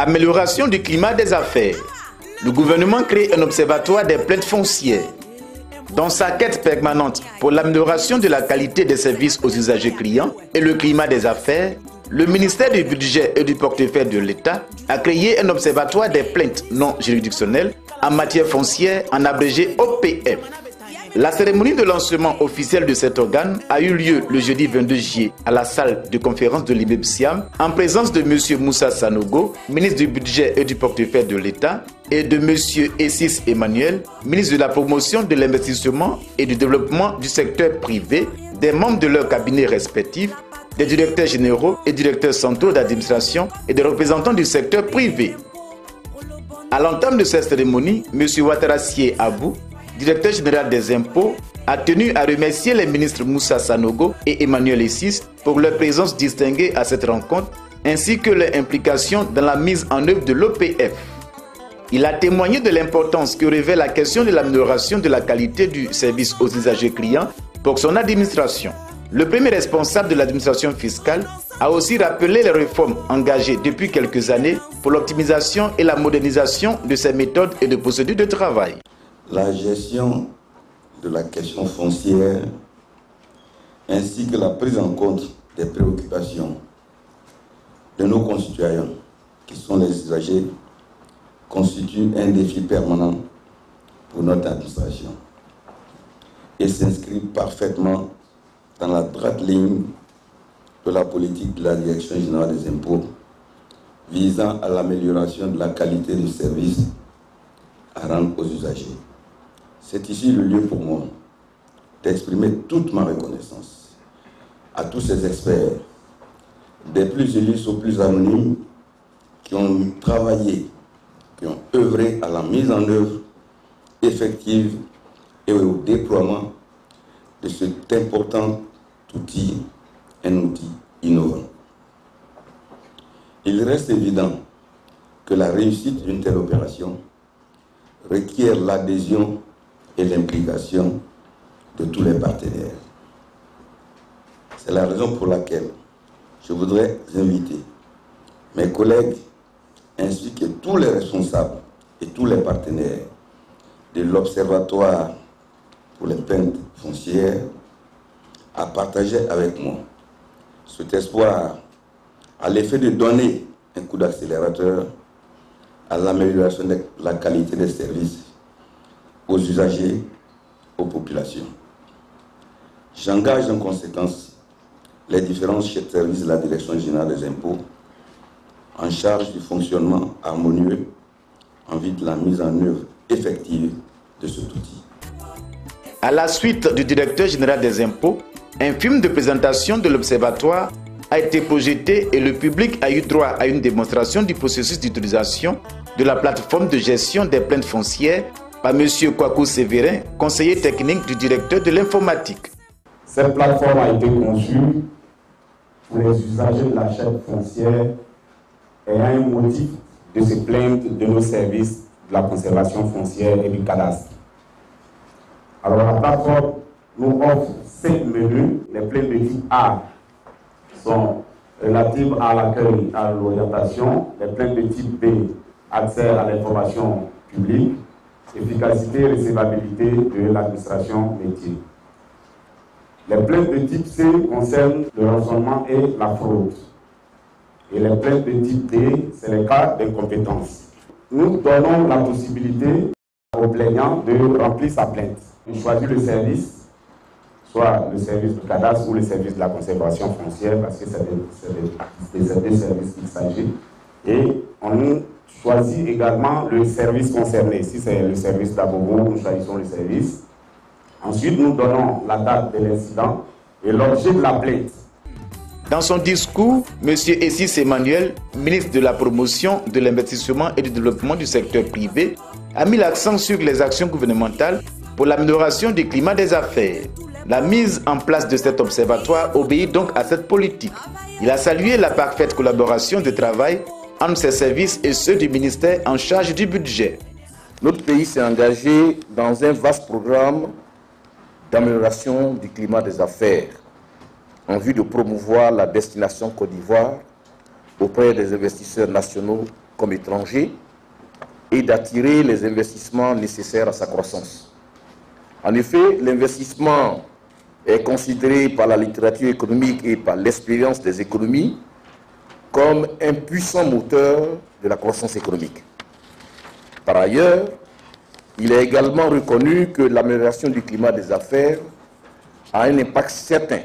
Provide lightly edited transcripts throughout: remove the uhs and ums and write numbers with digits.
Amélioration du climat des affaires. Le gouvernement crée un observatoire des plaintes foncières. Dans sa quête permanente pour l'amélioration de la qualité des services aux usagers clients et le climat des affaires, le ministère du Budget et du Portefeuille de l'État a créé un observatoire des plaintes non juridictionnelles en matière foncière, en abrégé OPF. La cérémonie de lancement officiel de cet organe a eu lieu le jeudi 22 juillet à la salle de conférence de l'immeuble Siam en présence de M. Moussa Sanogo, ministre du Budget et du Portefeuille de l'État, et de M. Essis Emmanuel, ministre de la Promotion de l'Investissement et du Développement du secteur privé, des membres de leurs cabinets respectifs, des directeurs généraux et directeurs centraux d'administration et des représentants du secteur privé. À l'entame de cette cérémonie, M. Ouattara Abou, directeur général des impôts, a tenu à remercier les ministres Moussa Sanogo et Emmanuel Essis pour leur présence distinguée à cette rencontre, ainsi que leur implication dans la mise en œuvre de l'OPF. Il a témoigné de l'importance que revêt la question de l'amélioration de la qualité du service aux usagers clients pour son administration. Le premier responsable de l'administration fiscale a aussi rappelé les réformes engagées depuis quelques années pour l'optimisation et la modernisation de ses méthodes et de procédures de travail. La gestion de la question foncière ainsi que la prise en compte des préoccupations de nos concitoyens qui sont les usagers constitue un défi permanent pour notre administration et s'inscrit parfaitement dans la droite ligne de la politique de la Direction générale des impôts visant à l'amélioration de la qualité du service à rendre aux usagers. C'est ici le lieu pour moi d'exprimer toute ma reconnaissance à tous ces experts, des plus illustres aux plus anonymes, qui ont travaillé, qui ont œuvré à la mise en œuvre effective et au déploiement de cet important outil, un outil innovant. Il reste évident que la réussite d'une telle opération requiert l'adhésion et l'implication de tous les partenaires. C'est la raison pour laquelle je voudrais inviter mes collègues ainsi que tous les responsables et tous les partenaires de l'Observatoire pour les plaintes foncières à partager avec moi cet espoir à l'effet de donner un coup d'accélérateur à l'amélioration de la qualité des services aux usagers, aux populations. J'engage en conséquence les différents services de la Direction générale des impôts en charge du fonctionnement harmonieux en vue de la mise en œuvre effective de cet outil. À la suite du directeur général des impôts, un film de présentation de l'Observatoire a été projeté et le public a eu droit à une démonstration du processus d'utilisation de la plateforme de gestion des plaintes foncières par M. Kwaku Sévérin, conseiller technique du directeur de l'informatique. Cette plateforme a été conçue pour les usagers de la chaîne foncière ayant un motif de se plaindre de nos services de la conservation foncière et du cadastre. Alors la plateforme nous offre 5 menus. Les plaintes de type A sont relatives à l'accueil, à l'orientation. Les plaintes de type B, accès à l'information publique, efficacité et recevabilité de l'administration métier. Les plaintes de type C concernent le rançonnement et la fraude. Et les plaintes de type D, c'est les cas d'incompétence. Nous donnons la possibilité au plaignant de remplir sa plainte. Il choisit le service, soit le service du cadastre ou le service de la conservation foncière, parce que c'est des services qu'il s'agit. Et on choisit également le service concerné. Si c'est le service d'Abobo, nous choisissons le service. Ensuite, nous donnons la date de l'incident et l'objet de la plainte. Dans son discours, M. Essis Emmanuel, ministre de la Promotion, de l'Investissement et du Développement du secteur privé, a mis l'accent sur les actions gouvernementales pour l'amélioration du climat des affaires. La mise en place de cet observatoire obéit donc à cette politique. Il a salué la parfaite collaboration de travail entre ses services et ceux du ministère en charge du budget. Notre pays s'est engagé dans un vaste programme d'amélioration du climat des affaires en vue de promouvoir la destination Côte d'Ivoire auprès des investisseurs nationaux comme étrangers et d'attirer les investissements nécessaires à sa croissance. En effet, l'investissement est considéré par la littérature économique et par l'expérience des économies comme un puissant moteur de la croissance économique. Par ailleurs, il est également reconnu que l'amélioration du climat des affaires a un impact certain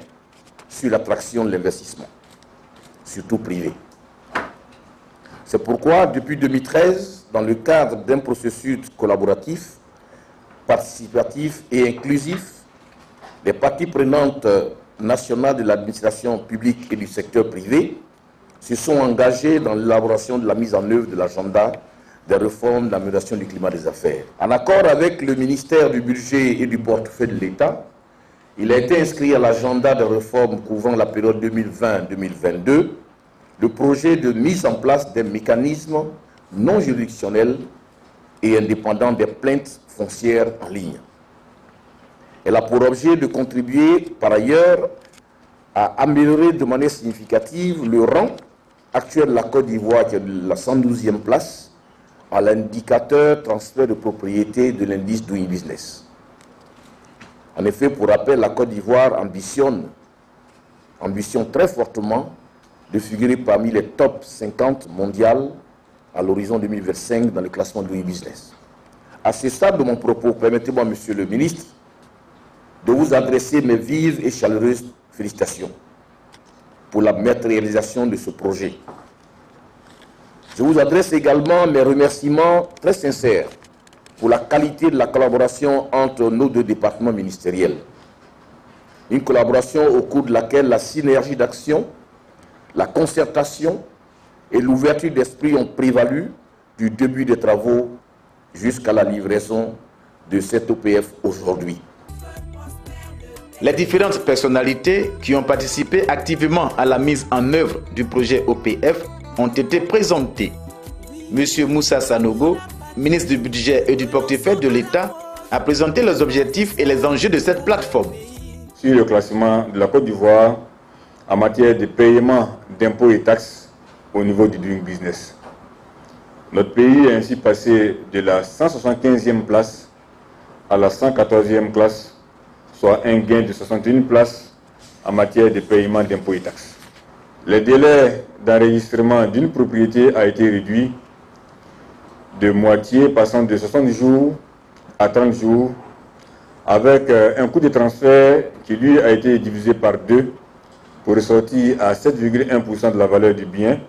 sur l'attraction de l'investissement, surtout privé. C'est pourquoi, depuis 2013, dans le cadre d'un processus collaboratif, participatif et inclusif, les parties prenantes nationales de l'administration publique et du secteur privé se sont engagées dans l'élaboration de la mise en œuvre de l'agenda des réformes d'amélioration du climat des affaires. En accord avec le ministère du Budget et du portefeuille de l'État, il a été inscrit à l'agenda des réformes couvrant la période 2020-2022 le projet de mise en place d'un mécanisme non juridictionnel et indépendant des plaintes foncières en ligne. Elle a pour objet de contribuer par ailleurs à améliorer de manière significative le rang actuel de la Côte d'Ivoire, qui est de la 112e place, à l'indicateur transfert de propriété de l'indice Doing Business. En effet, pour rappel, la Côte d'Ivoire ambitionne très fortement de figurer parmi les top 50 mondiales à l'horizon 2025 dans le classement Doing Business. À ce stade de mon propos, permettez-moi, Monsieur le Ministre, de vous adresser mes vives et chaleureuses félicitations pour la matérialisation de ce projet. Je vous adresse également mes remerciements très sincères pour la qualité de la collaboration entre nos deux départements ministériels. Une collaboration au cours de laquelle la synergie d'action, la concertation et l'ouverture d'esprit ont prévalu du début des travaux jusqu'à la livraison de cet OPF aujourd'hui. Les différentes personnalités qui ont participé activement à la mise en œuvre du projet OPF ont été présentées. Monsieur Moussa Sanogo, ministre du Budget et du portefeuille de l'État, a présenté les objectifs et les enjeux de cette plateforme. Sur le classement de la Côte d'Ivoire en matière de paiement d'impôts et taxes au niveau du Doing Business. Notre pays est ainsi passé de la 175e place à la 114e place, soit un gain de 61 places en matière de paiement d'impôts et taxes. Le délai d'enregistrement d'une propriété a été réduit de moitié, passant de 60 jours à 30 jours, avec un coût de transfert qui lui a été divisé par 2 pour ressortir à 7,1% de la valeur du bien,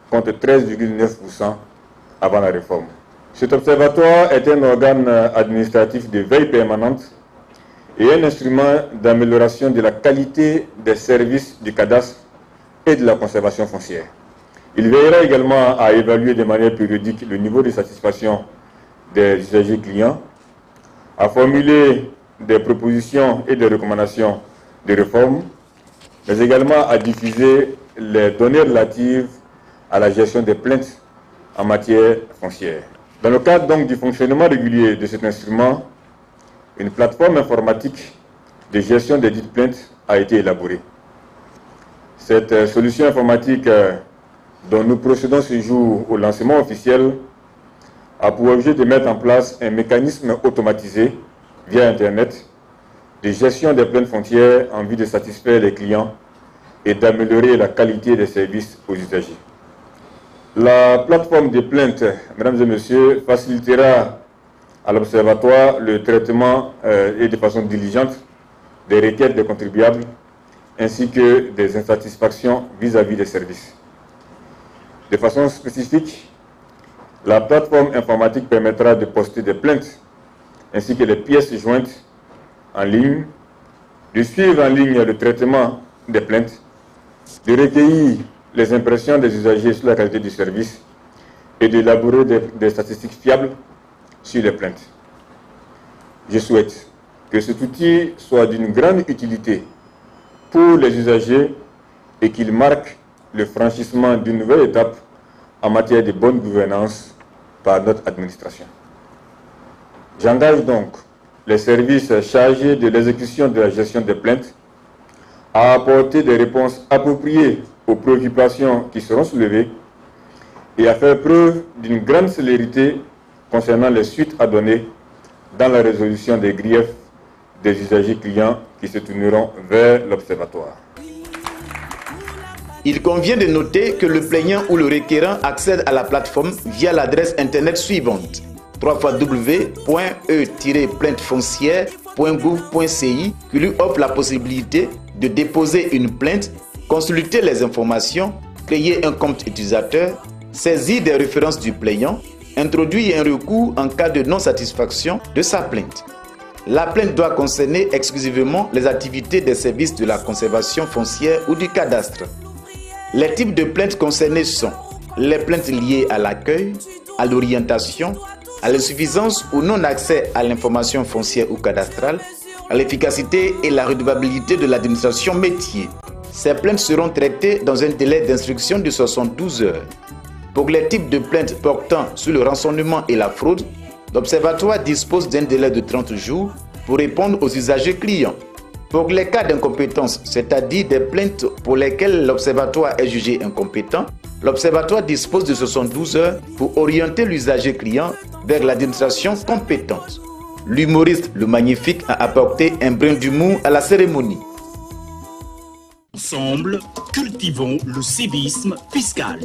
contre 13,9% avant la réforme. Cet observatoire est un organe administratif de veille permanente et un instrument d'amélioration de la qualité des services du cadastre et de la conservation foncière. Il veillera également à évaluer de manière périodique le niveau de satisfaction des usagers clients, à formuler des propositions et des recommandations de réforme, mais également à diffuser les données relatives à la gestion des plaintes en matière foncière. Dans le cadre donc du fonctionnement régulier de cet instrument, une plateforme informatique de gestion des dites plaintes a été élaborée. Cette solution informatique dont nous procédons ce jour au lancement officiel a pour objet de mettre en place un mécanisme automatisé via Internet de gestion des plaintes foncières en vue de satisfaire les clients et d'améliorer la qualité des services aux usagers. La plateforme de plaintes, mesdames et messieurs, facilitera à l'Observatoire le traitement et de façon diligente des requêtes des contribuables ainsi que des insatisfactions vis-à-vis des services. De façon spécifique, la plateforme informatique permettra de poster des plaintes ainsi que les pièces jointes en ligne, de suivre en ligne le traitement des plaintes, de recueillir les impressions des usagers sur la qualité du service et d'élaborer des statistiques fiables sur les plaintes. Je souhaite que cet outil soit d'une grande utilité pour les usagers et qu'il marque le franchissement d'une nouvelle étape en matière de bonne gouvernance par notre administration. J'engage donc les services chargés de l'exécution de la gestion des plaintes à apporter des réponses appropriées aux préoccupations qui seront soulevées et à faire preuve d'une grande célérité concernant les suites à donner dans la résolution des griefs des usagers clients qui se tourneront vers l'Observatoire. Il convient de noter que le plaignant ou le requérant accède à la plateforme via l'adresse internet suivante: www.e-plaintefoncière.gouv.ci, qui lui offre la possibilité de déposer une plainte, consulter les informations, créer un compte utilisateur, saisir des références du plaignant, introduire un recours en cas de non-satisfaction de sa plainte. La plainte doit concerner exclusivement les activités des services de la conservation foncière ou du cadastre. Les types de plaintes concernées sont les plaintes liées à l'accueil, à l'orientation, à l'insuffisance ou non-accès à l'information foncière ou cadastrale, à l'efficacité et la redevabilité de l'administration métier. Ces plaintes seront traitées dans un délai d'instruction de 72 heures. Pour les types de plaintes portant sur le rançonnement et la fraude, l'Observatoire dispose d'un délai de 30 jours pour répondre aux usagers clients. Pour les cas d'incompétence, c'est-à-dire des plaintes pour lesquelles l'Observatoire est jugé incompétent, l'Observatoire dispose de 72 heures pour orienter l'usager client vers l'administration compétente. L'humoriste Le Magnifique a apporté un brin d'humour à la cérémonie. Ensemble, cultivons le civisme fiscal.